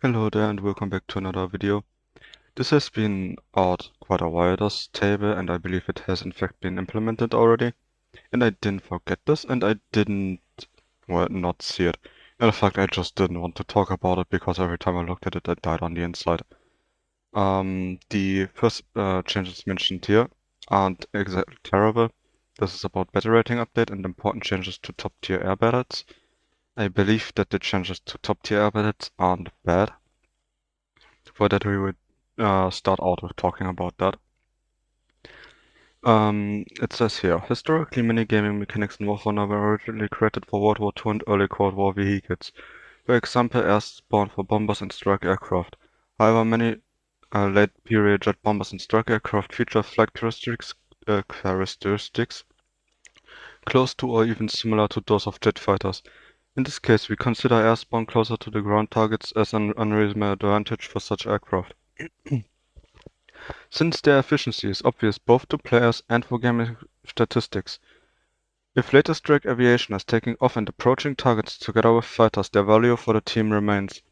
Hello there and welcome back to another video. This has been out quite a while, this table, and I believe it has in fact been implemented already. And I didn't forget this, and I didn't, well, not see it. In fact, I just didn't want to talk about it because every time I looked at it, I died on the inside. The first changes mentioned here aren't exactly terrible. This is about battery rating update and important changes to top tier air battles. I believe that the changes to top tier air battles aren't bad. For that, we would start out with talking about that. It says here, historically many gaming mechanics in Warfare were originally created for World War II and early Cold War vehicles. For example, air spawn for bombers and strike aircraft. However, many late period jet bombers and strike aircraft feature flight characteristics close to or even similar to those of jet fighters. In this case, we consider air spawn closer to the ground targets as an unreasonable advantage for such aircraft. Since their efficiency is obvious both to players and for gaming statistics. If later strike aviation is taking off and approaching targets together with fighters, their value for the team remains.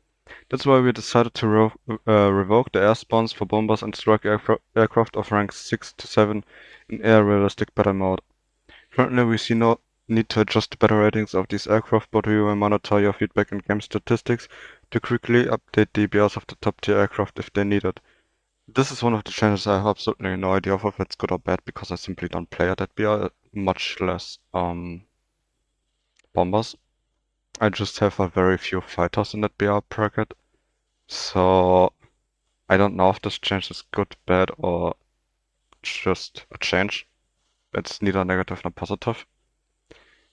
That's why we decided to revoke the air spawns for bombers and strike aircraft of rank 6 to 7 in air realistic battle mode. Currently we see no need to adjust the battle ratings of these aircraft, but we will monitor your feedback and game statistics to quickly update the BRs of the top tier aircraft if they need it. This is one of the changes I have absolutely no idea of if it's good or bad because I simply don't play at that BR, much less bombers. I just have a very few fighters in that BR bracket, so I don't know if this change is good, bad, or just a change. It's neither negative nor positive.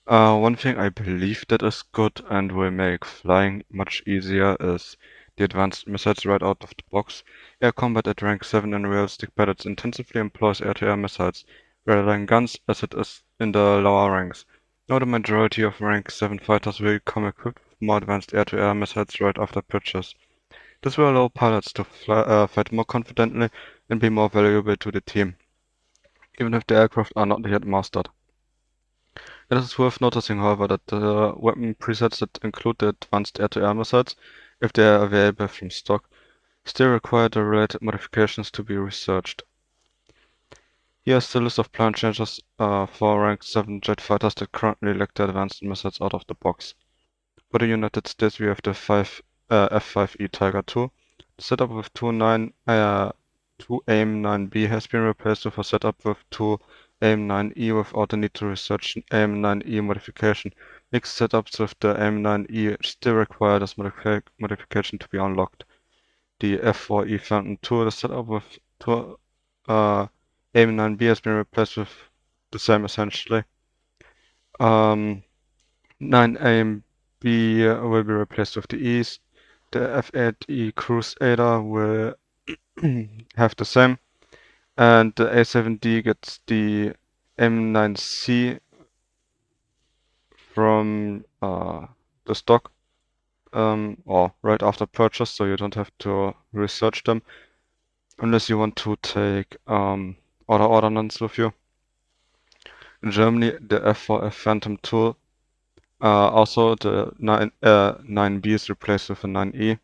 One thing I believe that is good and will make flying much easier is the advanced missiles right out of the box. Air combat at rank 7 in realistic battles intensively employs air-to-air missiles rather than guns as it is in the lower ranks. Now the majority of rank 7 fighters will come equipped with more advanced air-to-air missiles right after purchase. This will allow pilots to fight more confidently and be more valuable to the team, even if the aircraft are not yet mastered. It is worth noticing, however, that the weapon presets that include the advanced air-to-air missiles, if they are available from stock, still require the related modifications to be researched. Here's the list of planned changes for rank 7 jet fighters that currently lack the advanced missiles out of the box. For the United States, we have the F-5E Tiger II. The setup with two AIM-9B has been replaced with a setup with two AIM-9E without the need to research AIM-9E modification. Mixed setups with the AIM-9E still require this modification to be unlocked. The F-4E Phantom II, the setup with two AIM-9B has been replaced with the same essentially. 9AIM-B will be replaced with the E's. The F-8E Crusader will have the same. And the A7D gets the M9C from the stock or right after purchase, so you don't have to research them unless you want to take order ordnance with you. In Germany, the F4F Phantom tool, also the 9B is replaced with a 9E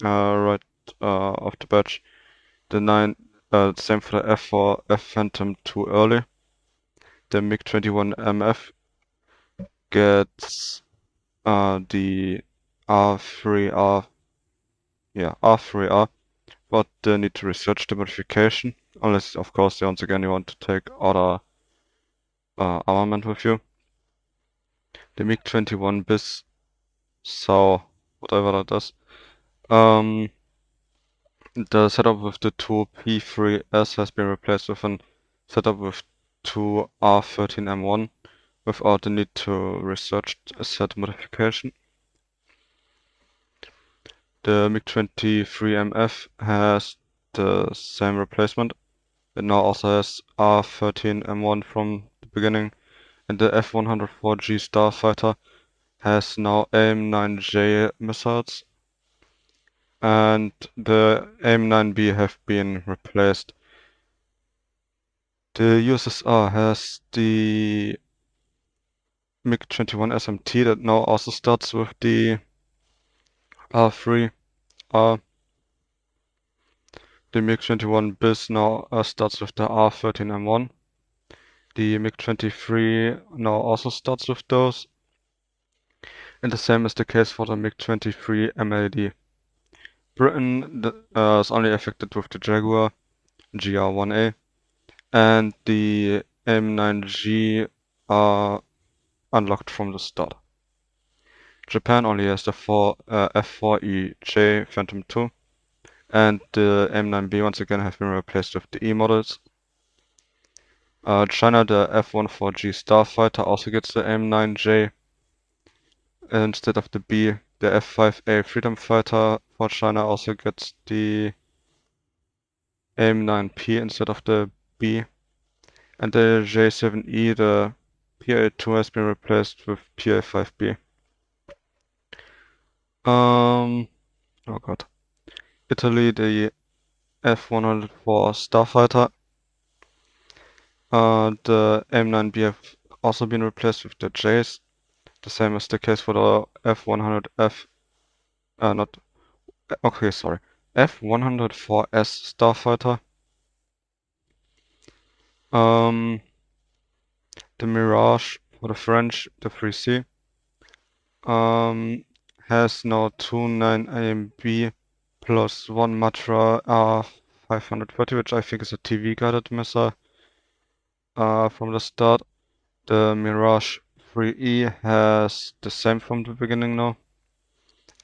right off the batch. The 9, same for the F4F Phantom too early. The MiG-21 MF gets the R3R, yeah, R3R, but they need to research the modification, unless, of course, once again you want to take other armament with you. The MiG-21 BIS, so whatever that is. The setup with the two P3S has been replaced with a setup with two R13M1 without the need to research a set modification. The MiG-23MF has the same replacement. It now also has R13M1 from the beginning, and the F-104G Starfighter has now AIM-9J missiles, and the AIM-9B have been replaced. The USSR has the MiG-21 SMT that now also starts with the R3 R. The MiG-21 bis now starts with the R13M1. The MiG-23 now also starts with those. And the same is the case for the MiG-23 MLD. Britain is only affected with the Jaguar GR1A, and the M9G are unlocked from the start. Japan only has the F4EJ Phantom II, and the M9B once again have been replaced with the E models. China, the F-14G Starfighter also gets the M9J instead of the B. The F-5A Freedom Fighter for China also gets the M9P instead of the B. And the J7E, the PA2 has been replaced with PA5B. Oh god. Italy, the F-104 Starfighter. The M9B have also been replaced with the Js. The same is the case for the F-100F. F-104S Starfighter. The Mirage for the French, the 3C. Has now two 9 AMB plus one Matra R530, which I think is a TV guided missile. From the start, the Mirage 3E has the same from the beginning now.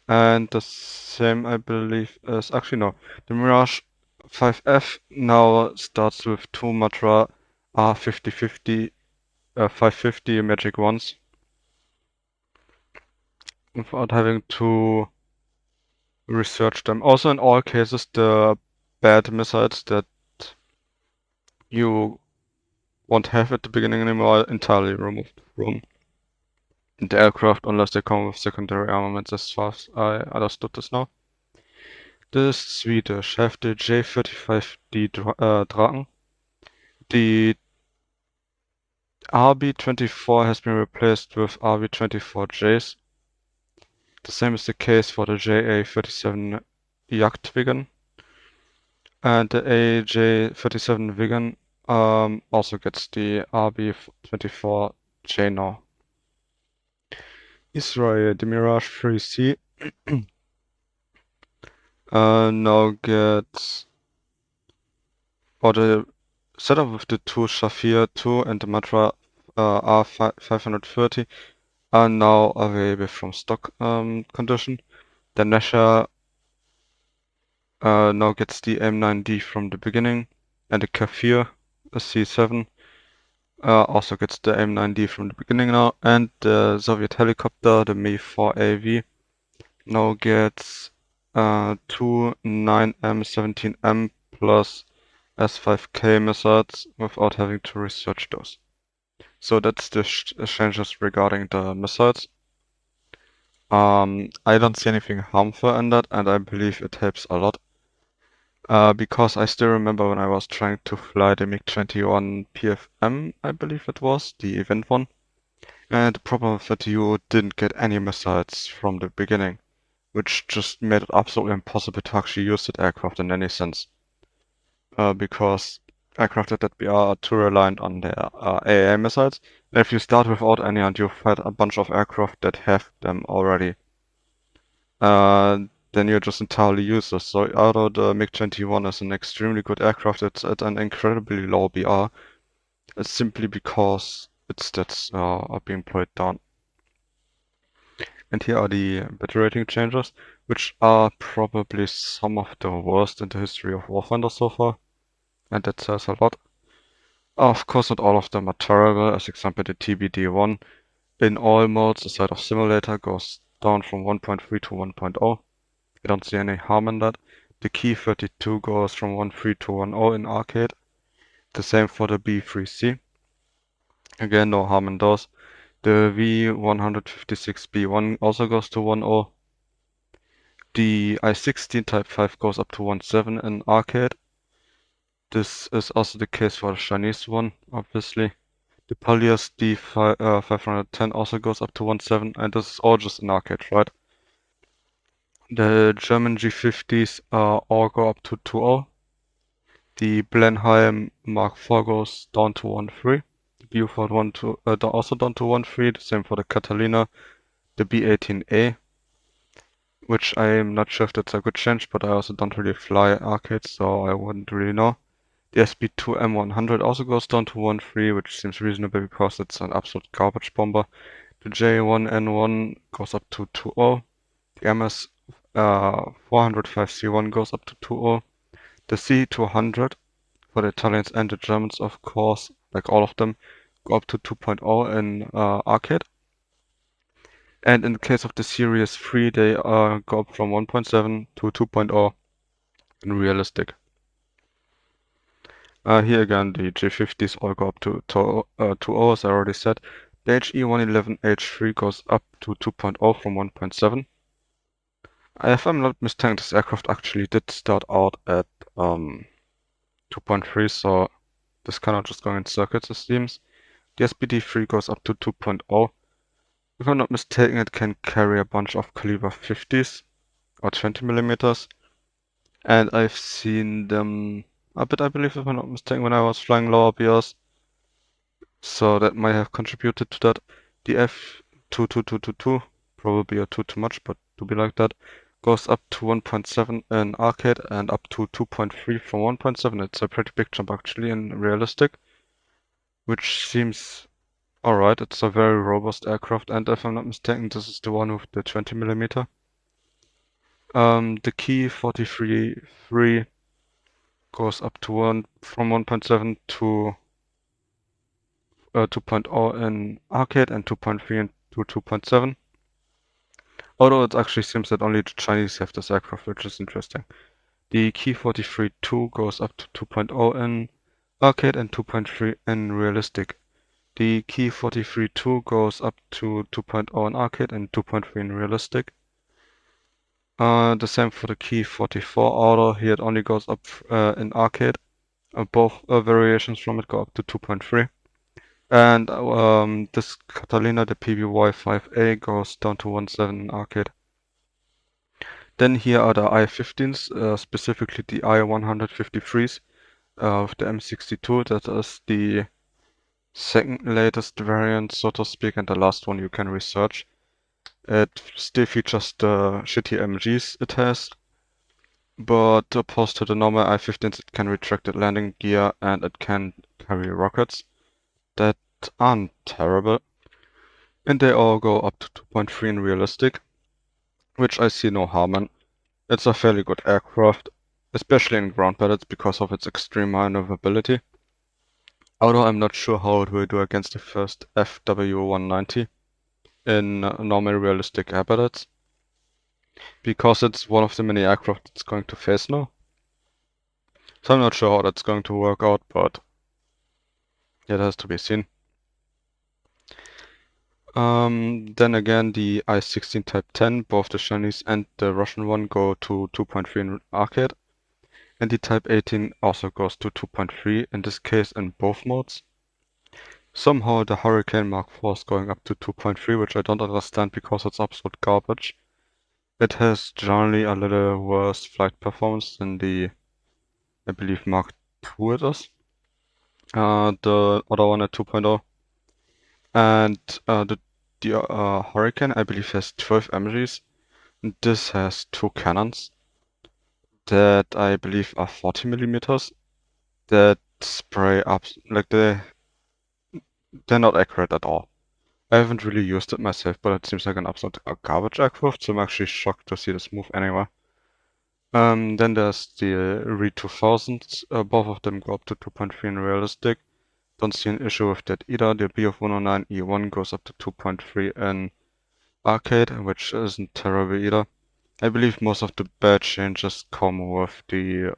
And the same, I believe, is actually no. The Mirage 5F now starts with two Matra R5050, 550 Magic Ones without having to research them. Also, in all cases, the bad missiles that you won't have at the beginning anymore are entirely removed from the aircraft unless they come with secondary armaments, as far as I understood this now. The Swedish have the J35D Draken. The RB-24 has been replaced with RB-24Js. The same is the case for the JA-37 Jagdwagen. And the AJ-37 Wigan also gets the RB-24J now. Israel, the Mirage 3C now gets, or the setup with the two Shafir 2 and the Matra R530 are now available from stock condition. The Nesha now gets the M9D from the beginning, and the Kafir, the C7, also gets the M9D from the beginning now, and the Soviet helicopter, the Mi-4AV, now gets two 9M17M plus S5K missiles without having to research those. So that's the changes regarding the missiles. I don't see anything harmful in that, and I believe it helps a lot. Because I still remember when I was trying to fly the MiG-21 PFM, I believe it was, the event one. And the problem with that, you didn't get any missiles from the beginning, which just made it absolutely impossible to actually use that aircraft in any sense. Because aircraft at that BR are too reliant on their AA missiles. And if you start without any and you fight a bunch of aircraft that have them already, then you're just entirely useless. So although the MiG-21 is an extremely good aircraft, it's at an incredibly low BR. It's simply because its stats are being played down. And here are the battery rating changes, which are probably some of the worst in the history of Warfinder so far. And that says a lot. Of course, not all of them are terrible. As example, the TBD-1 in all modes aside of simulator goes down from 1.3 to 1.0. I don't see any harm in that. The Key 32 goes from 1.3 to 1.0 in arcade. The same for the B3C. Again, no harm in those. The V156B1 also goes to 1.0. The I-16 Type 5 goes up to 1.7 in arcade. This is also the case for the Chinese one, obviously. The Palias D510 also goes up to 1.7, and this is all just in arcade, right? The German G50s all go up to 2.0. The Blenheim Mark IV goes down to 1.3. The Buford also down to 1.3. The same for the Catalina, the B18A, which I'm not sure if that's a good change, but I also don't really fly arcades, so I wouldn't really know. The SB2 M100 also goes down to 1.3, which seems reasonable because it's an absolute garbage bomber. The J1N1 goes up to 2.0. The MS 405C1 goes up to 2.0. The C200 for the Italians and the Germans, of course, like all of them, go up to 2.0 in arcade. And in the case of the Series 3, they go up from 1.7 to 2.0 in realistic. Here again, the J50s all go up to 2.0, as I already said. The HE111H3 goes up to 2.0 from 1.7. If I'm not mistaken, this aircraft actually did start out at 2.3, so this kind of just going in circuits, it seems. The SBD3 goes up to 2.0. If I'm not mistaken, it can carry a bunch of caliber 50s or 20 millimeters. And I've seen them a bit, I believe, if I'm not mistaken, when I was flying lower BRs. So that might have contributed to that. The F22222, probably a 2 too much, but to be like that, goes up to 1.7 in arcade and up to 2.3 from 1.7. It's a pretty big jump actually in realistic, which seems alright. It's a very robust aircraft, and if I'm not mistaken, this is the one with the 20 millimeter. The Key 43.3 goes up to from 1.7 to 2.0 in arcade and 2.3 to 2.7. Although it actually seems that only the Chinese have this aircraft, which is interesting. The Key 43.2 goes up to 2.0 in arcade and 2.3 in realistic. The Key 43.2 goes up to 2.0 in arcade and 2.3 in realistic. The same for the Key 44 Auto. Here it only goes up in arcade. Both variations from it go up to 2.3. And this Catalina, the PBY5A, goes down to 1.7 in arcade. Then here are the I-15s, specifically the I-153s with the M62. That is the second latest variant, so to speak, and the last one you can research. It still features the shitty MGs it has, but opposed to the normal I-15s, it can retracted landing gear and it can carry rockets that aren't terrible. And they all go up to 2.3 in realistic, which I see no harm in. It's a fairly good aircraft, especially in ground battles because of its extreme maneuverability. Although I'm not sure how it will do against the first FW190 in normal realistic air battles, because it's one of the many aircraft it's going to face now. So I'm not sure how that's going to work out, but yeah, that has to be seen. Then again, the I-16 Type 10, both the Chinese and the Russian one go to 2.3 in arcade, and the Type 18 also goes to 2.3, in this case in both modes. Somehow the Hurricane Mark IV is going up to 2.3, which I don't understand because it's absolute garbage. It has generally a little worse flight performance than the, I believe, Mark II it is. The other one at 2.0. And the Hurricane, I believe, has 12 MGs. And this has two cannons that I believe are 40 millimeters that spray up, like they're not accurate at all. I haven't really used it myself, but it seems like an absolute garbage aircraft, so I'm actually shocked to see this move anyway. Then there's the Re 2000s. Both of them go up to 2.3 in realistic. Don't see an issue with that either. The BF 109 E1 goes up to 2.3 in arcade, which isn't terrible either. I believe most of the bad changes come with the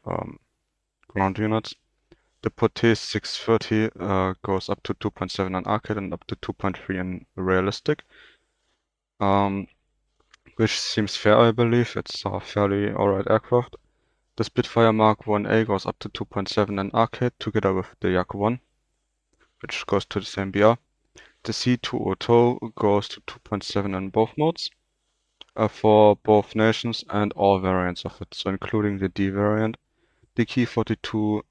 ground units. The Poté 630 goes up to 2.7 in arcade and up to 2.3 in realistic. Which seems fair, I believe. It's a fairly alright aircraft. The Spitfire Mark 1A goes up to 2.7 in arcade together with the Yak 1, which goes to the same BR. The C202 goes to 2.7 in both modes. for both nations and all variants of it, so including the D variant. The key 42,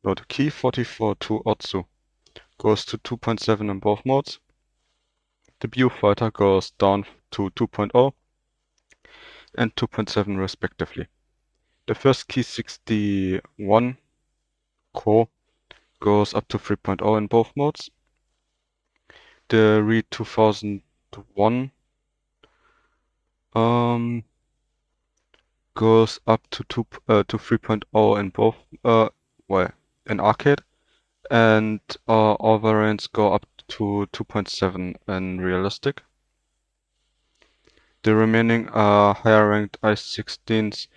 no, the key 44 to Otsu goes to 2.7 in both modes. The Viewfighter goes down to 2.0 and 2.7 respectively. The first key 61 core goes up to 3.0 in both modes. The Read 2001 goes up to 3.0 in both well in arcade, and all variants go up to 2.7 in realistic. The remaining higher ranked i16s,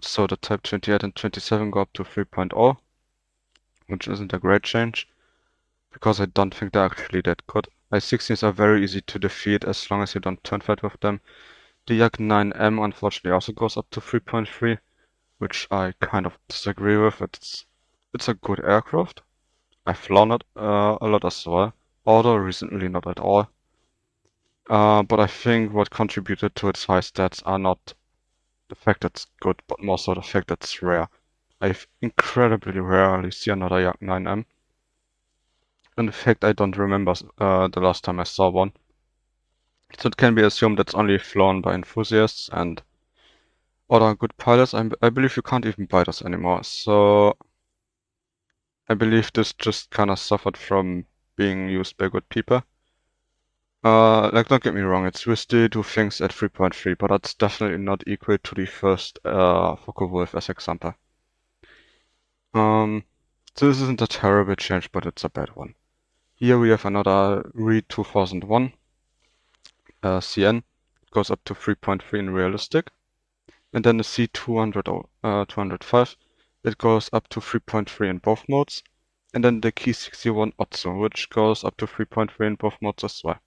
so the Type 28 and 27, go up to 3.0, which isn't a great change because I don't think they're actually that good. i16s are very easy to defeat as long as you don't turn fight with them. The Yak 9M unfortunately also goes up to 3.3, which I kind of disagree with. It's a good aircraft. I've flown it a lot as well, although recently not at all. But I think what contributed to its high stats are not the fact that it's good, but more so the fact that it's rare. I incredibly rarely see another Yak 9M. In fact, I don't remember the last time I saw one. So it can be assumed that's only flown by enthusiasts and other good pilots. I believe you can't even buy this anymore. So I believe this just kind of suffered from being used by good people. Like, don't get me wrong, it's risky to do things at 3.3, but that's definitely not equal to the first Focke-Wulf as example. So this isn't a terrible change, but it's a bad one. Here we have another Read 2001 CN, goes up to 3.3 in realistic, and then the C205, it goes up to 3.3 in both modes, and then the Key 61 Otsu, which goes up to 3.3 in both modes as well.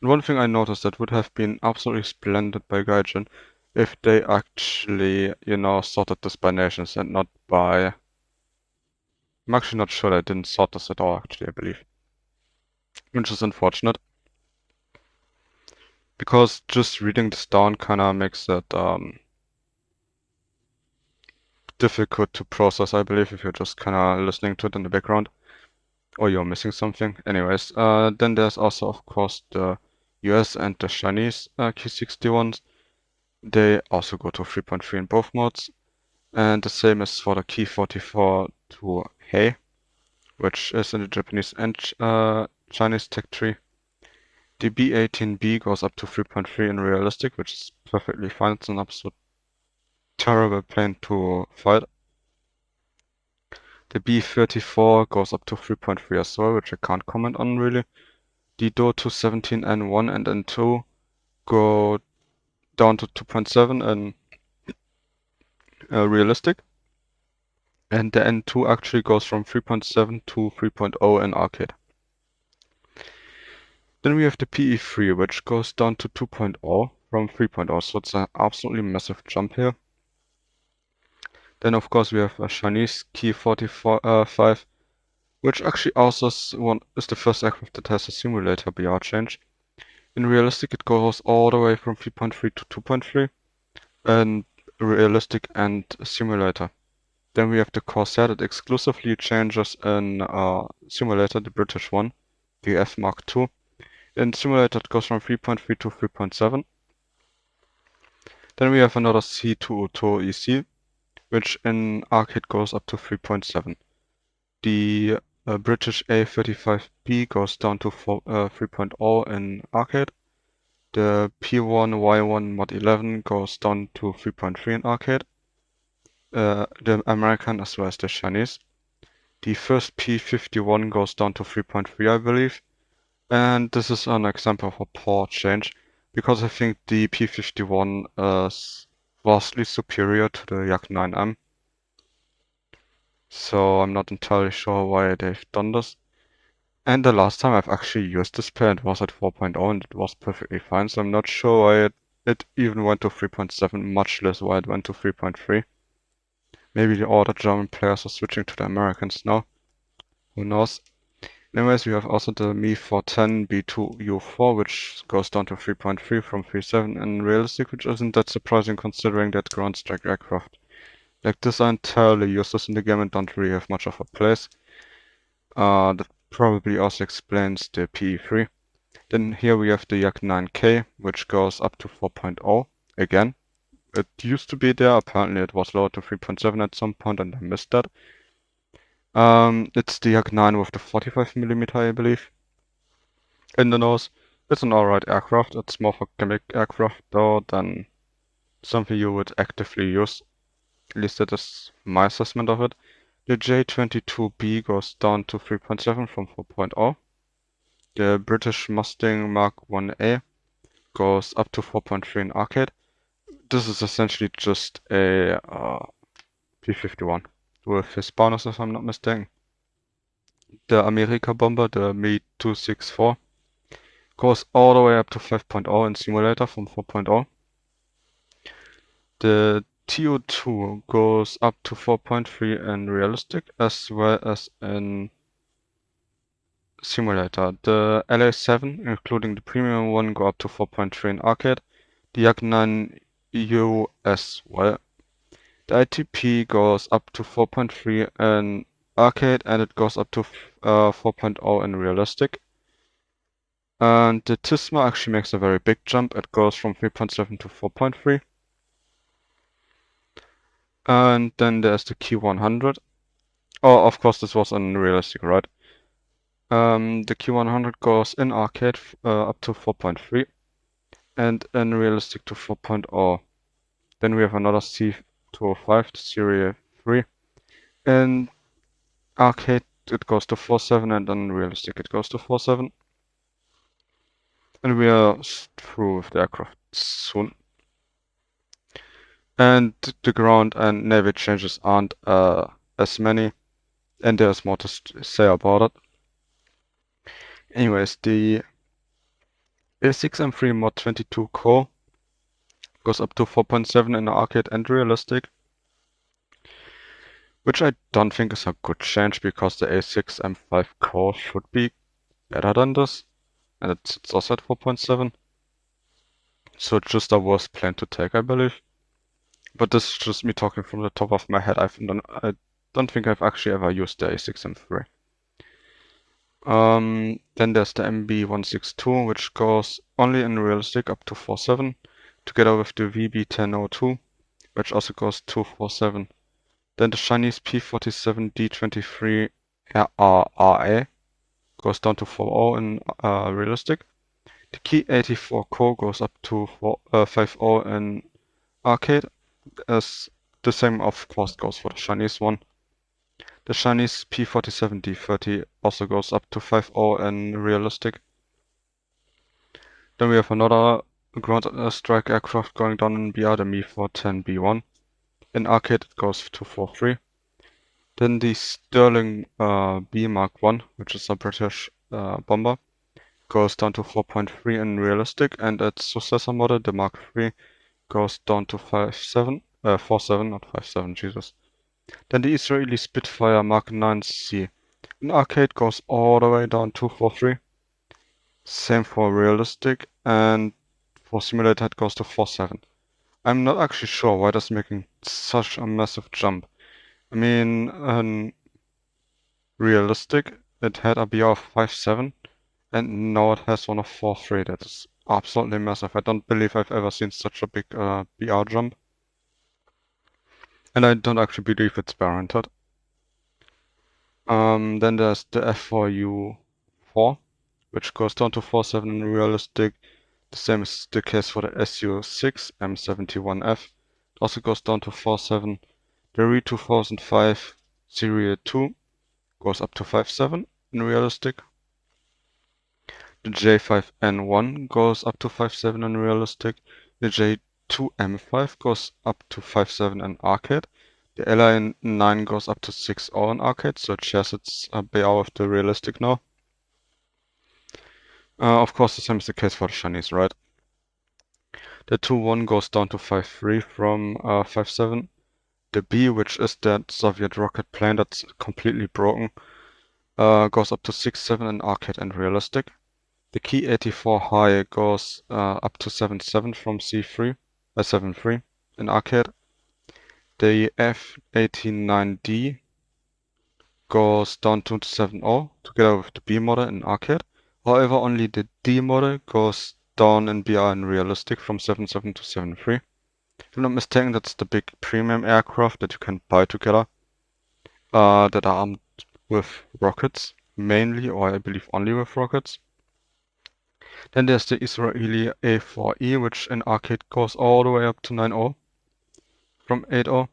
And one thing I noticed that would have been absolutely splendid by Gaijin if they actually, sorted this by nations and not by... I'm actually not sure they didn't sort this at all, actually, I believe. Which is unfortunate. Because just reading this down kinda makes it difficult to process, I believe, if you're just kinda listening to it in the background. Or you're missing something. Anyways, then there's also, of course, the US and the Chinese Key61s. They also go to 3.3 in both modes. And the same is for the Key 44 to Hei, which is in the Japanese and Chinese tech tree. The B-18B goes up to 3.3 in realistic, which is perfectly fine. It's an absolute terrible plane to fight. The B-34 goes up to 3.3 as well, which I can't comment on really. The Do 217 N1 and N2 go down to 2.7 in realistic. And the N2 actually goes from 3.7 to 3.0 in arcade. Then we have the PE3, which goes down to 2.0 from 3.0, so it's an absolutely massive jump here. Then of course we have a Chinese Key 45, which actually also is the first aircraft that has a simulator BR change. In realistic it goes all the way from 3.3 to 2.3, and realistic and simulator. Then we have the Corsair that exclusively changes in simulator, the British one, the F Mark II. In simulator it goes from 3.3 to 3.7. Then we have another C202 EC, which in arcade goes up to 3.7. The British A35B goes down to 3.0 in arcade. The P1Y1 Mod 11 goes down to 3.3 in arcade. The American as well as the Chinese. The first P51 goes down to 3.3, I believe. And this is an example of a poor change, because I think the P51 is vastly superior to the Yak 9M. So I'm not entirely sure why they've done this. And the last time I've actually used this plane was at 4.0 and it was perfectly fine, so I'm not sure why it even went to 3.7, much less why it went to 3.3. Maybe all the German players are switching to the Americans now. Who knows? Anyways, we have also the Mi 410 B2U4, which goes down to 3.3 from 3.7 in realistic, which isn't that surprising considering that ground strike aircraft like this are entirely useless in the game and don't really have much of a place. That probably also explains the PE3. Then here we have the Yak 9K, which goes up to 4.0 again. It used to be there, apparently it was lowered to 3.7 at some point and I missed that. It's the Yak 9 with the 45mm, I believe, in the nose. It's an alright aircraft. It's more of a gimmick aircraft though than something you would actively use. At least that is my assessment of it. The J22B goes down to 3.7 from 4.0. The British Mustang Mark 1A goes up to 4.3 in arcade. This is essentially just a P-51 with his bonus, if I'm not mistaken. The America Bomber, the Me-264, goes all the way up to 5.0 in simulator from 4.0. The TO2 goes up to 4.3 in realistic as well as in simulator. The LA7, including the premium one, go up to 4.3 in arcade. The Yak 9 EU as well. The ITP goes up to 4.3 in arcade and it goes up to 4.0 in realistic. And the Tisma actually makes a very big jump. It goes from 3.7 to 4.3. And then there's the Q100. Oh, of course, this was unrealistic, right? The Q100 goes in arcade up to 4.3 and in realistic to 4.0. Then we have another C205, the Series 3. In arcade it goes to 4.7 and in realistic it goes to 4.7. And we are through with the aircraft soon. And the ground and navy changes aren't as many, and there's more to say about it. Anyways, the A6M3 Mod 22 core goes up to 4.7 in arcade and realistic, which I don't think is a good change because the A6M5 core should be better than this, and it's also at 4.7. So it's just a worse plane to take, I believe. But this is just me talking from the top of my head. I don't think I've actually ever used the A6M3. Then there's the MB162, which goes only in realistic up to 4.7, together with the VB1002, which also goes to 4.7. Then the Chinese P47D23 RRA goes down to 4.0 in realistic. The Key 84 core goes up to 5.0 in arcade, as the same of course goes for the Chinese one. The Chinese P47D30 also goes up to 5.0 in realistic. Then we have another ground strike aircraft going down in BR, the Mi-410B1. In arcade it goes to 4.3. Then the Sterling B Mark 1, which is a British bomber, goes down to 4.3 in realistic, and its successor model, the Mark 3, goes down to 5.7, 4.7, not 5.7, Jesus. Then the Israeli Spitfire Mark 9C in arcade goes all the way down to 4.3. Same for realistic, and for simulator it goes to 4.7. I'm not actually sure why that's making such a massive jump. I mean, realistic, it had a BR of 5.7, and now it has one of 4.3. That is absolutely massive. I don't believe I've ever seen such a big BR jump. And I don't actually believe it's warranted. Then there's the F4U4, which goes down to 4.7 in realistic. The same is the case for the SU6 M71F. It also goes down to 4.7. The RE2005 Series 2 goes up to 5.7 in realistic. The J5N1 goes up to 5.7 in realistic. The J2M5 goes up to 5.7 in arcade. The LI9 goes up to 6.0 in arcade, so it shares its BR with the realistic now. Of course, the same is the case for the Chinese, right? The 2.1 goes down to 5.3 from 5.7. The B, which is that Soviet rocket plane that's completely broken, goes up to 6-7 in arcade and realistic. The key 84 high goes up to 7-7 from C3, 7-3 in arcade. The F89D goes down to 7-0 together with the B model in arcade. However, only the D model goes down in BR and realistic from 7-7 to 7-3. If I'm not mistaken, that's the big premium aircraft that you can buy together that are armed with rockets, mainly, or I believe only with rockets. Then there's the Israeli A4E, which in arcade goes all the way up to 9-0 from 8-0.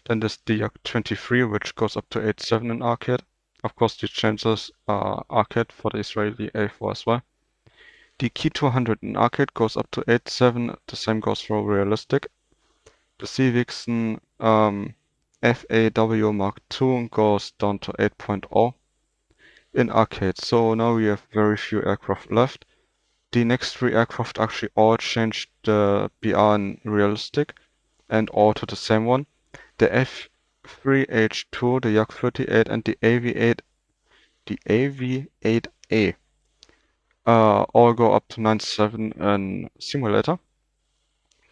Then there's the Yak-23, which goes up to 8-7 in arcade. Of course, these changes are arcade for the Israeli A4 as well. The Key 200 in arcade goes up to 8-7. The same goes for realistic. The Cvixen FAW Mark II goes down to 8.0 in arcade. So now we have very few aircraft left. The next three aircraft actually all changed the BR in realistic and all to the same one. The F3H2, the Yak-38 and the AV8A all go up to 9.7 in simulator.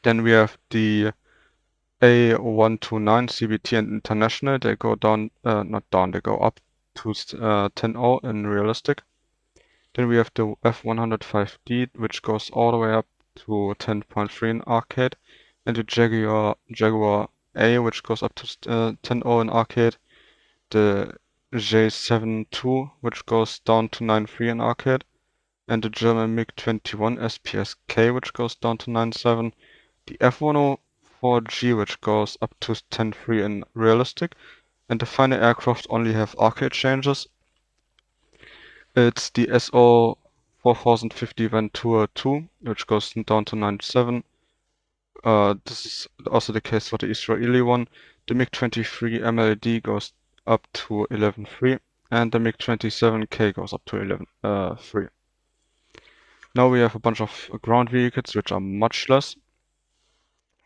Then we have the A129 CBT and international. They go down, not down, they go up to 10.0 in realistic. Then we have the F105D, which goes all the way up to 10.3 in arcade, and the Jaguar A, which goes up to 10.0 in arcade. The J7 II, which goes down to 9.3 in arcade, and the German MiG-21 SPSK, which goes down to 9.7. The F104G, which goes up to 10.3 in realistic, and the final aircraft only have arcade changes. It's the SO 4050 Ventura 2, which goes down to 9.7. This is also the case for the Israeli one. The MiG-23 MLD goes up to 11.3, and the MiG-27K goes up to 11.3. Now we have a bunch of ground vehicles, which are much less.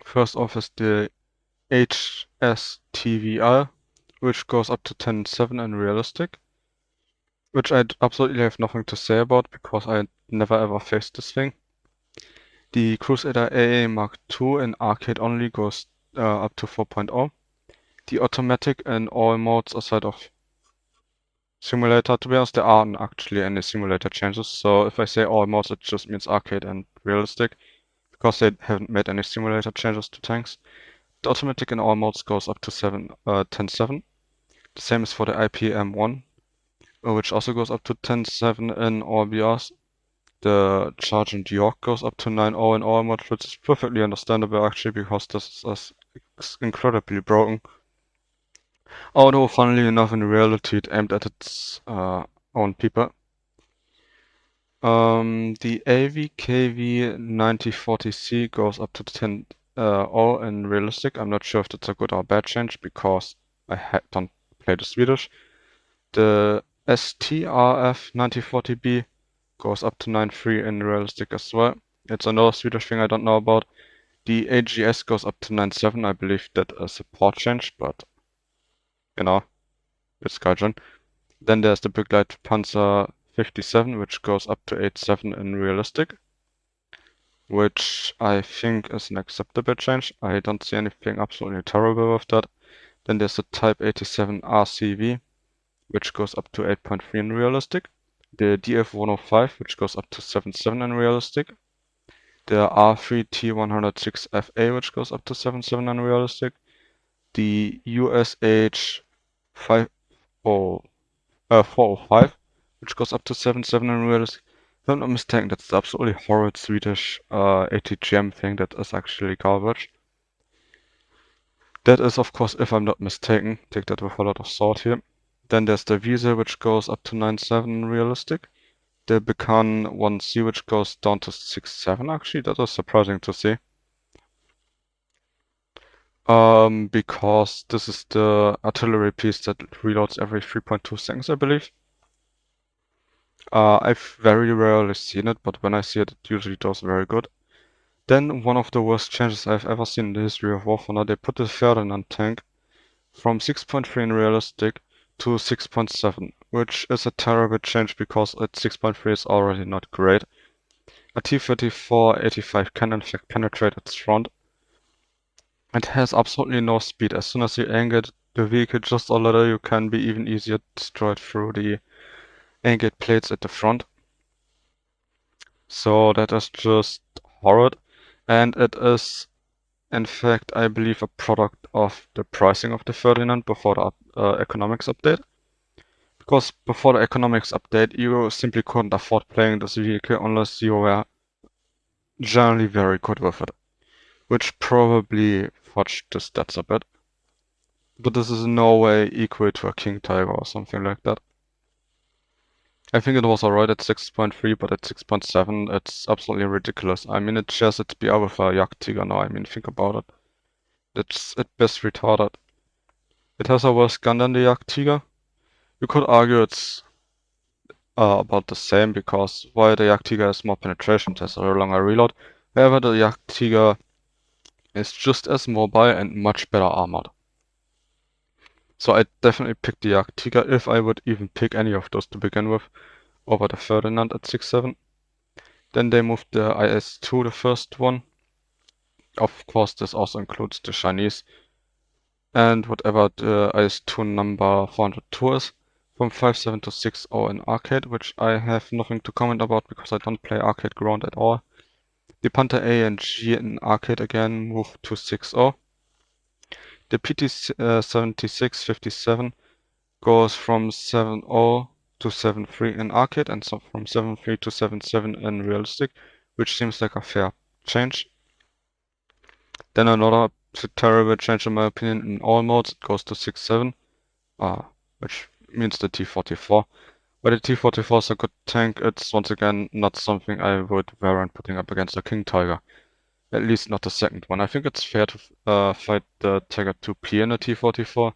First off is the HSTVR, which goes up to 10.7 in realistic, which I absolutely have nothing to say about because I never ever faced this thing. The Crusader AA Mark II in arcade only goes up to 4.0. The automatic in all modes aside of simulator, to be honest, there aren't actually any simulator changes. So if I say all modes, it just means arcade and realistic because they haven't made any simulator changes to tanks. The automatic in all modes goes up to 10.7. The same is for the IPM1, which also goes up to 10.7 in all BRs. The Charge and York goes up to 9.0 in all modes, which is perfectly understandable actually because this is incredibly broken. Although, funnily enough, in reality, it aimed at its own people. The AVKV 9040C goes up to 10.0 in realistic. I'm not sure if that's a good or bad change because I don't play the Swedish. The STRF 9040B goes up to 9.3 in realistic as well. It's another Swedish thing I don't know about. The AGS goes up to 9.7. I believe that a support change, but you know, it's Gaijin. Then there's the Big Light Panzer 57, which goes up to 8.7 in realistic, which I think is an acceptable change. I don't see anything absolutely terrible with that. Then there's the Type 87 RCV, which goes up to 8.3 in realistic. The DF105, which goes up to 7.7 in realistic. The R3T106FA, which goes up to 7.7 in realistic. The USH 405, which goes up to 7.7 in realistic. If I'm not mistaken, that's the absolutely horrid Swedish ATGM thing that is actually garbage. That is, of course, if I'm not mistaken. Take that with a lot of salt here. Then there's the Visa, which goes up to 9.7 in realistic. The Bekan 1C, which goes down to 6.7 actually. That is surprising to see. Because this is the artillery piece that reloads every 3.2 seconds, I believe. I've very rarely seen it, but when I see it, it usually does very good. Then one of the worst changes I've ever seen in the history of War Thunder, they put the Ferdinand tank from 6.3 in realistic to 6.7, which is a terrible change because at 6.3 is already not great. A T-34-85 can in fact penetrate its front. It has absolutely no speed. As soon as you aim at the vehicle just a little, you can be even easier destroyed through the aim gate plates at the front. So that is just horrid. And it is, in fact, I believe, a product of the pricing of the Ferdinand before the economics update. Because before the economics update, you simply couldn't afford playing this vehicle unless you were generally very good with it, which probably fudged the stats a bit. But this is in no way equal to a King Tiger or something like that. I think it was alright at 6.3, but at 6.7, it's absolutely ridiculous. I mean, it shares its BR with a Jagdtiger now. I mean, think about it. It's at best retarded. It has a worse gun than the Jagdtiger. You could argue it's about the same because while the Jagdtiger has more penetration, it has a longer reload. However, the Jagdtiger is just as mobile and much better armored. So I'd definitely pick the Jagdtiger if I would even pick any of those to begin with over the Ferdinand at 6.7. Then they moved the IS-2, the first one. Of course, this also includes the Chinese and whatever the IS-2 number 402 is, from 5.7 to 6.0 in arcade, which I have nothing to comment about because I don't play arcade ground at all. The Panther A and G in arcade again moved to 6.0. The PT-7657 goes from 7.0 to 7.3 in arcade and so from 7.3 to 7.7 in realistic, which seems like a fair change. Then another terrible change in my opinion in all modes, it goes to 6.7, which means the T-44. But the T-44 is a good tank, it's once again not something I would warrant putting up against a King Tiger. At least not the second one. I think it's fair to fight the Tiger 2P in the T-44,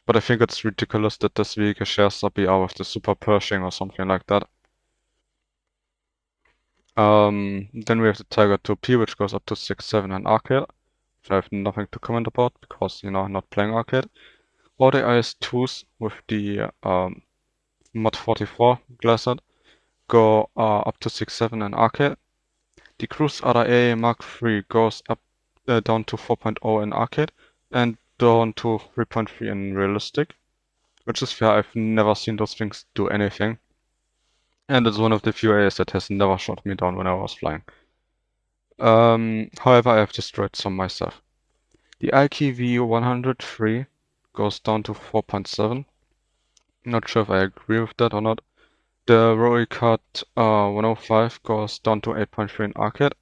but I think it's ridiculous that this vehicle shares a BR with the Super Pershing or something like that. Then we have the Tiger 2P, which goes up to 6.7 in arcade, which I have nothing to comment about because, you know, I'm not playing arcade. Or the IS-2s with the Mod 44 glassed go up to 6.7 in arcade. The Cruise RA Mark III goes up down to 4.0 in arcade and down to 3.3 in realistic, which is fair. I've never seen those things do anything. And it's one of the few AIs that has never shot me down when I was flying. However, I have destroyed some myself. The IKV 103 goes down to 4.7. Not sure if I agree with that or not. The Roicat 105 goes down to 8.3 in arcade.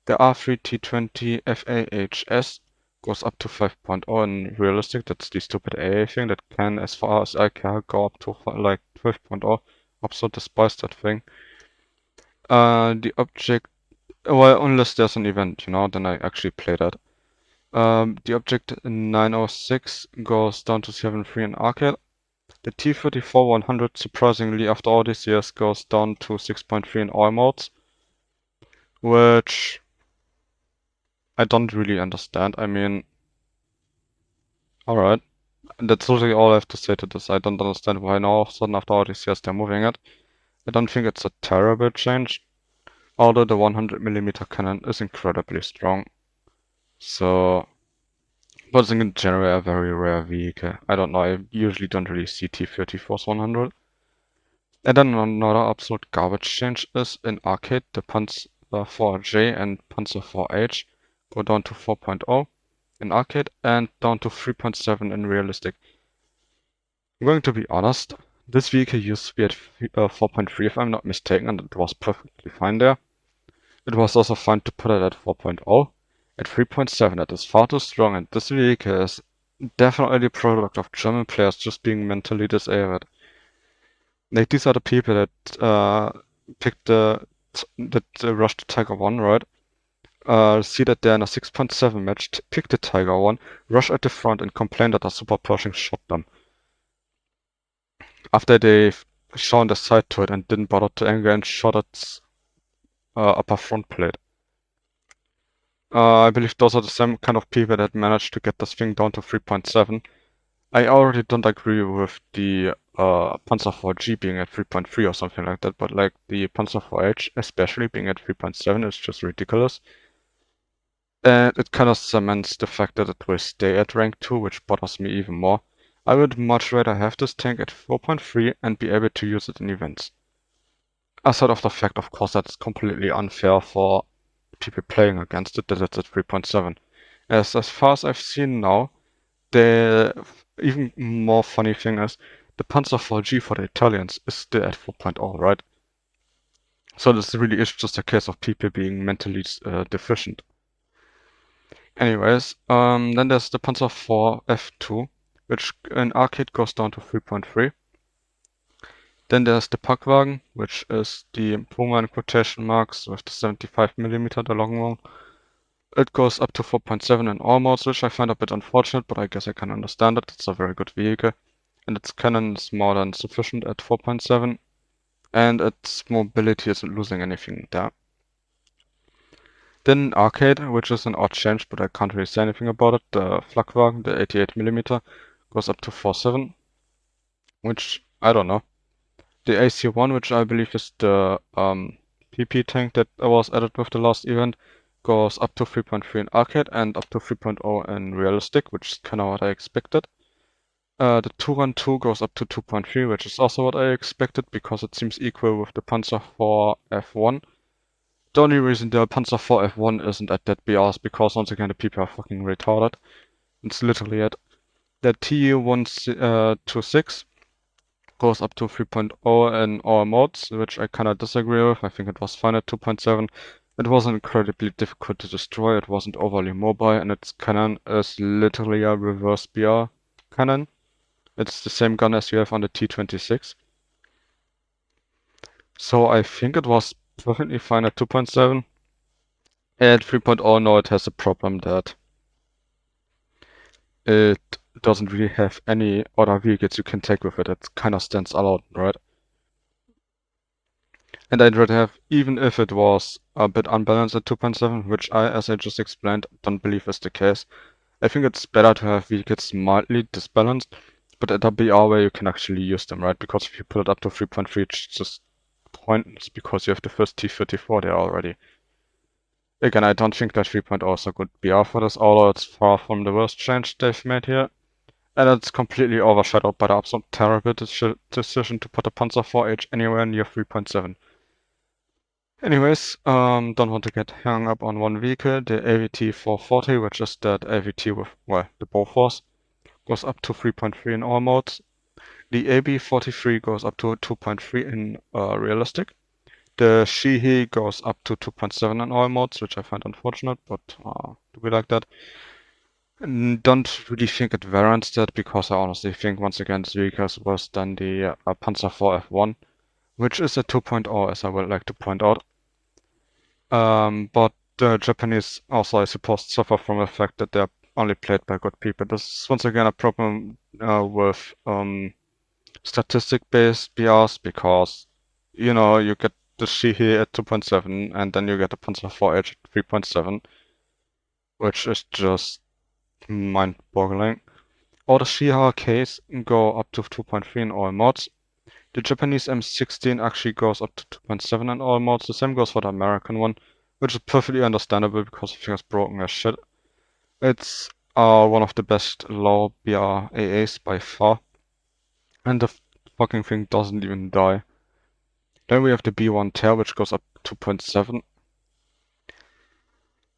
The R3T20 FAHS goes up to 5.0 in realistic. That's the stupid AA thing that can, as far as I care, go up to like 12.0. Absolute despise that thing. The object, well, unless there's an event, you know, then I actually play that. The object 906 goes down to 7.3 in arcade. The T-34-100, surprisingly, after all these years, goes down to 6.3 in all modes, which I don't really understand. I mean, alright. That's literally all I have to say to this. I don't understand why now all of a sudden after all these years they're moving it. I don't think it's a terrible change, although the 100mm cannon is incredibly strong. So, but it's in general a very rare vehicle. I don't know, I usually don't really see T-34s 100. And then another absolute garbage change is in arcade, the Panzer 4J and Panzer 4H go down to 4.0 in arcade and down to 3.7 in realistic. I'm going to be honest, this vehicle used to be at 4.3 if I'm not mistaken, and it was perfectly fine there. It was also fine to put it at 4.0. At 3.7 it is far too strong, and this vehicle is definitely a product of German players just being mentally disabled. Like, these are the people that picked rushed the Tiger 1, right? See that they're in a 6.7 match, pick the Tiger 1, rush at the front and complain that a Super Pershing shot them. After they've shown the side to it and didn't bother to anger and shot its upper front plate. I believe those are the same kind of people that managed to get this thing down to 3.7 I already don't agree with the Panzer IV G being at 3.3 or something like that, but like the Panzer IV-H especially being at 3.7 is just ridiculous. And it kind of cements the fact that it will stay at rank 2, which bothers me even more. I would much rather have this tank at 4.3 and be able to use it in events. Aside of the fact, of course, that it's completely unfair for people playing against it that it's at 3.7. As far as I've seen now, the even more funny thing is the Panzer IV-G for the Italians is still at 4.0, right? So this really is just a case of people being mentally deficient. Anyways, then there's the Panzer IV F2, which in arcade goes down to 3.3. Then there's the Packwagen, which is the Puma in quotation marks with the 75mm, the long one. It goes up to 4.7 in all modes, which I find a bit unfortunate, but I guess I can understand it. It's a very good vehicle, and its cannon is more than sufficient at 4.7, and its mobility isn't losing anything there. Then arcade, which is an odd change, but I can't really say anything about it. The Flakwagen, the 88mm, goes up to 4.7, which I don't know. The AC-1, which I believe is the PP tank that was added with the last event, goes up to 3.3 in arcade and up to 3.0 in realistic, which is kind of what I expected. The Turan 2 goes up to 2.3, which is also what I expected because it seems equal with the Panzer IV F1. The only reason the Panzer IV F1 isn't at that BR is because once again the people are fucking retarded. It's literally it. The Tu-126 goes up to 3.0 in all modes, which I kinda disagree with. I think it was fine at 2.7. It wasn't incredibly difficult to destroy, it wasn't overly mobile, and its cannon is literally a reverse BR cannon. It's the same gun as you have on the T-26. So I think it was perfectly fine at 2.7. At 3.0 now it has a problem that it doesn't really have any other vehicles you can take with it. It kinda stands alone, right? And I'd rather have, even if it was a bit unbalanced at 2.7, which I, as I just explained, don't believe is the case. I think it's better to have vehicles mildly disbalanced, but at a BR where you can actually use them, right? Because if you put it up to 3.3, it's just pointless because you have the first T-34 there already. Again, I don't think that 3.0 is a good BR for this, although it's far from the worst change they've made here. And it's completely overshadowed by the absolute terrible decision to put a Panzer IV-H anywhere near 3.7. Anyways, don't want to get hung up on one vehicle. The AVT 440, which is that AVT with, well, the Bofors, goes up to 3.3 in all modes. The AB 43 goes up to 2.3 in realistic. The Shihi goes up to 2.7 in all modes, which I find unfortunate, but do we like that? Don't really think it warrants that because I honestly think once again this vehicle is worse than the Panzer IV F1, which is a 2.0 as I would like to point out. But the Japanese also, I suppose, suffer from the fact that they're only played by good people. This is once again a problem with statistic-based BRs because, you know, you get the Shihi at 2.7 and then you get the Panzer IV-H at 3.7, which is just mind-boggling. All the Shiha Ks go up to 2.3 in all mods. The Japanese M16 actually goes up to 2.7 in all modes. The same goes for the American one, which is perfectly understandable because the thing is broken as shit. It's one of the best low BR AAs by far, and the fucking thing doesn't even die. Then we have the B1 Tear, which goes up to 2.7.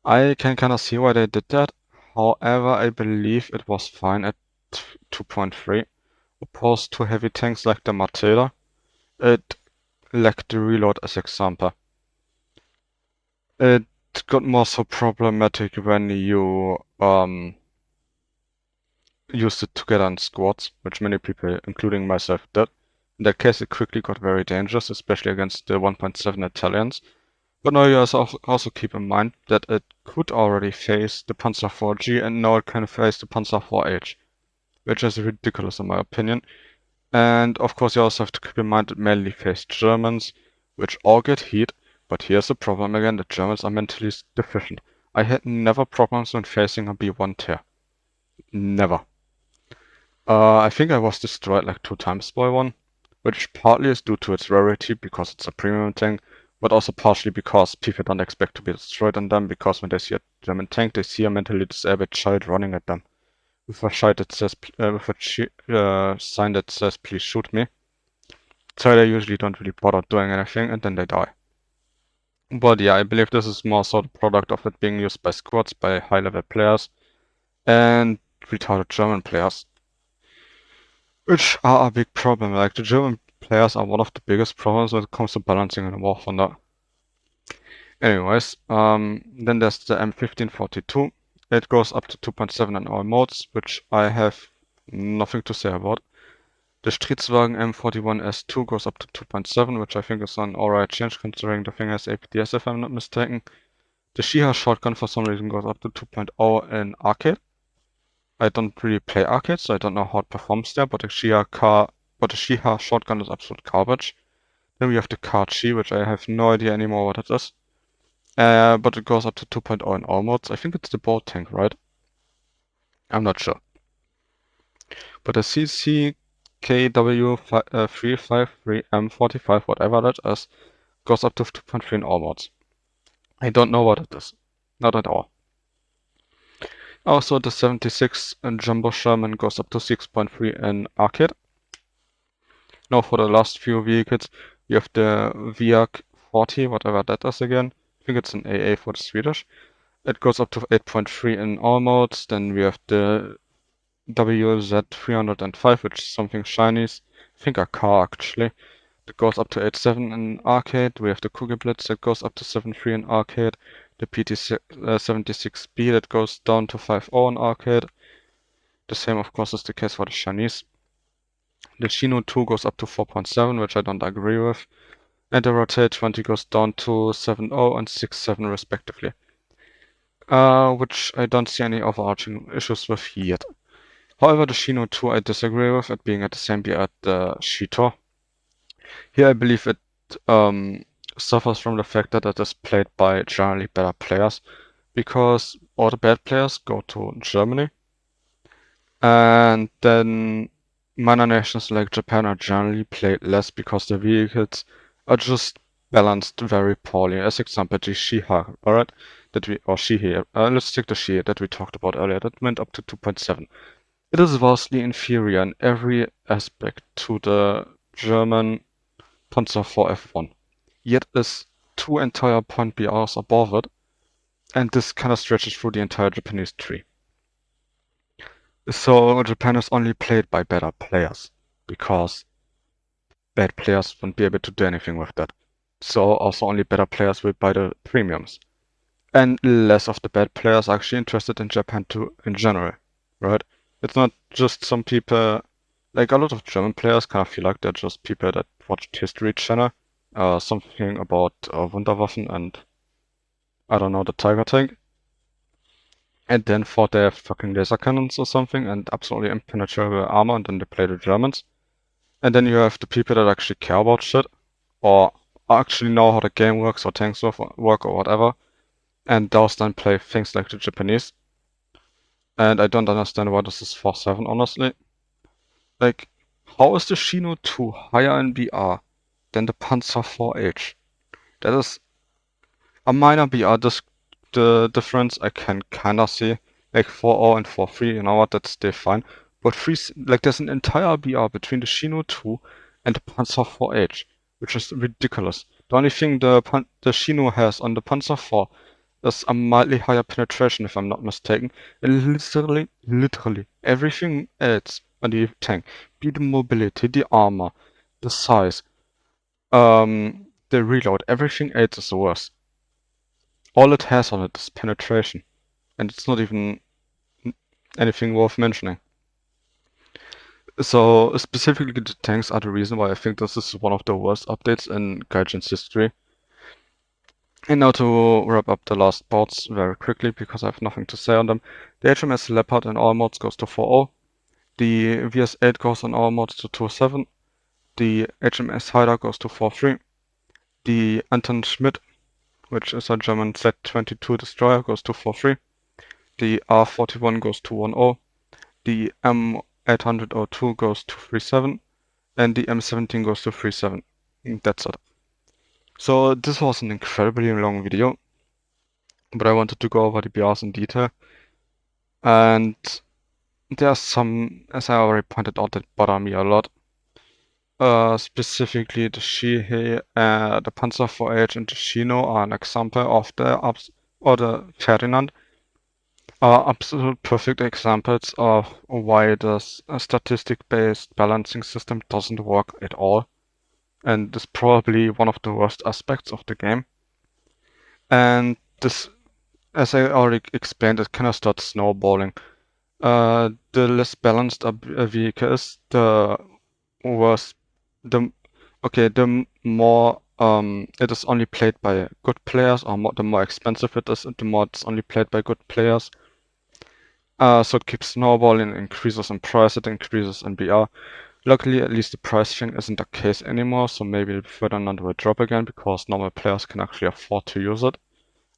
I can kinda see why they did that. However, I believe it was fine at 2.3. Opposed to heavy tanks like the Matera, it lacked the reload as example. It got more so problematic when you used it together in squads, which many people, including myself, did. In that case, it quickly got very dangerous, especially against the 1.7 Italians. But now you also keep in mind that it could already face the Panzer IV-G and now it can face the Panzer IV-H, which is ridiculous in my opinion. And of course you also have to keep in mind it mainly faced Germans, which all get heat, but here's the problem again, the Germans are mentally deficient. I had never problems when facing a B1 tier. Never. I think I was destroyed like 2 times by one, which partly is due to its rarity because it's a premium tank, but also partially because people don't expect to be destroyed on them because when they see a German tank, they see a mentally disabled child running at them with a child that says, with a sign that says, "Please shoot me." So they usually don't really bother doing anything, and then they die. But yeah, I believe this is more so the product of it being used by squads, by high-level players, and retarded German players. Which are a big problem. Like the German players are one of the biggest problems when it comes to balancing in War Thunder. Anyways, then there's the M1542. It goes up to 2.7 in all modes, which I have nothing to say about. The Stritzwagen M41S2 goes up to 2.7, which I think is an alright change considering the thing has APDS if I'm not mistaken. The Shiha shotgun for some reason goes up to 2.0 in arcade. I don't really play arcade, so I don't know how it performs there, but the Shiha shotgun is absolute garbage. Then we have the Kachi, which I have no idea anymore what it is. But it goes up to 2.0 in all modes. I think it's the boat tank, right? I'm not sure. But the CCKW353M45, whatever that is, goes up to 2.3 in all modes. I don't know what it is. Not at all. Also, the 76 in Jumbo Sherman goes up to 6.3 in arcade. Now for the last few vehicles, we have the Viak 40, whatever that is again. I think it's an AA for the Swedish. It goes up to 8.3 in all modes. Then we have the WZ305, which is something Chinese. I think a car actually. That goes up to 8.7 in arcade. We have the Kugelblitz that goes up to 7.3 in arcade. The PT76B that goes down to 5.0 in arcade. The same, of course, is the case for the Chinese. The Shino 2 goes up to 4.7, which I don't agree with. And the Rotate 20 goes down to 7.0 and 6.7 respectively. Which I don't see any overarching issues with yet. However, the Shino 2 I disagree with, it being at the same gear at the Shito. Here I believe it suffers from the fact that it is played by generally better players, because all the bad players go to Germany, and then minor nations like Japan are generally played less because the vehicles are just balanced very poorly. As example, the Shiha, alright, Shihe. Let's take the Shihe that we talked about earlier. That went up to 2.7. It is vastly inferior in every aspect to the German Panzer IV F1. Yet is 2 entire point BRs above it, and this kind of stretches through the entire Japanese tree. So Japan is only played by better players, because bad players won't be able to do anything with that. So also only better players will buy the premiums. And less of the bad players are actually interested in Japan too in general, right? It's not just some people, like a lot of German players kind of feel like they're just people that watched History Channel, something about Wunderwaffen and I don't know, the Tiger tank, and then thought they have fucking laser cannons or something and absolutely impenetrable armor, and then they play the Germans. And then you have the people that actually care about shit, or actually know how the game works, or tanks work, or whatever, and those then play things like the Japanese. And I don't understand why this is 4.7, honestly. Like, how is the Shino 2 higher in BR than the Panzer 4H? That is a minor BR. The difference I can kinda see. Like 4.0 and 4.3, you know what, that's still fine. But like there's an entire BR between the Shino 2 and the Panzer 4H, which is ridiculous. The only thing the Shino has on the Panzer 4 is a mildly higher penetration, if I'm not mistaken. And literally everything else on the tank, be the mobility, the armor, the size, the reload, everything else is worse. All it has on it is penetration, and it's not even anything worth mentioning. So specifically the tanks are the reason why I think this is one of the worst updates in Gaijin's history. And now to wrap up the last bots very quickly, because I have nothing to say on them. The HMS Leopard in all modes goes to 4.0. The VS8 goes on all modes to 2.7. The HMS Haida goes to 4.3. The Anton Schmidt, which is a German Z-22 destroyer, goes to 4.3. The R-41 goes to 1.0. The 802 goes to 37, and the M17 goes to 37. That's it. So this was an incredibly long video, but I wanted to go over the BRs in detail. And there are some, as I already pointed out, that bother me a lot. Specifically the Shihe, the Panzer 4H and the Shino are an example of the Ferdinand are absolute perfect examples of why this statistic-based balancing system doesn't work at all, and is probably one of the worst aspects of the game. And this, as I already explained, it kind of starts snowballing. The less balanced a vehicle is, the worse. The the more it is only played by good players, or the more expensive it is, the more it's only played by good players. So it keeps snowballing, increases in price, it increases in BR. Luckily, at least the price thing isn't the case anymore, so maybe Ferdinand will drop again because normal players can actually afford to use it.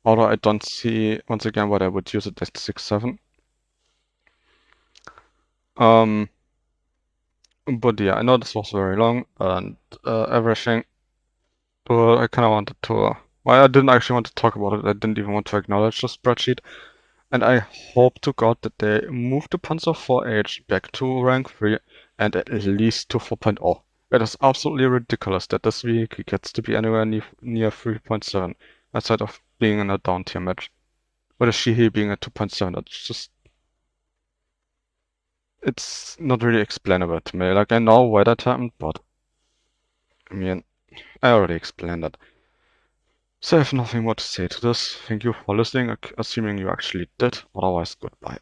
Although I don't see, once again, what I would use it at 6-7. But yeah, I know this was very long and everything, but I kind of wanted to. Well, I didn't actually want to talk about it. I didn't even want to acknowledge the spreadsheet. And I hope to God that they move the Panzer 4H back to rank 3 and at least to 4.0. It is absolutely ridiculous that this vehicle gets to be anywhere near 3.7, instead of being in a down tier match. Or the Shihi being at 2.7. It's not really explainable to me. Like, I know why that happened, but I mean, I already explained it. So I have nothing more to say to this. Thank you for listening, assuming you actually did. Otherwise, goodbye.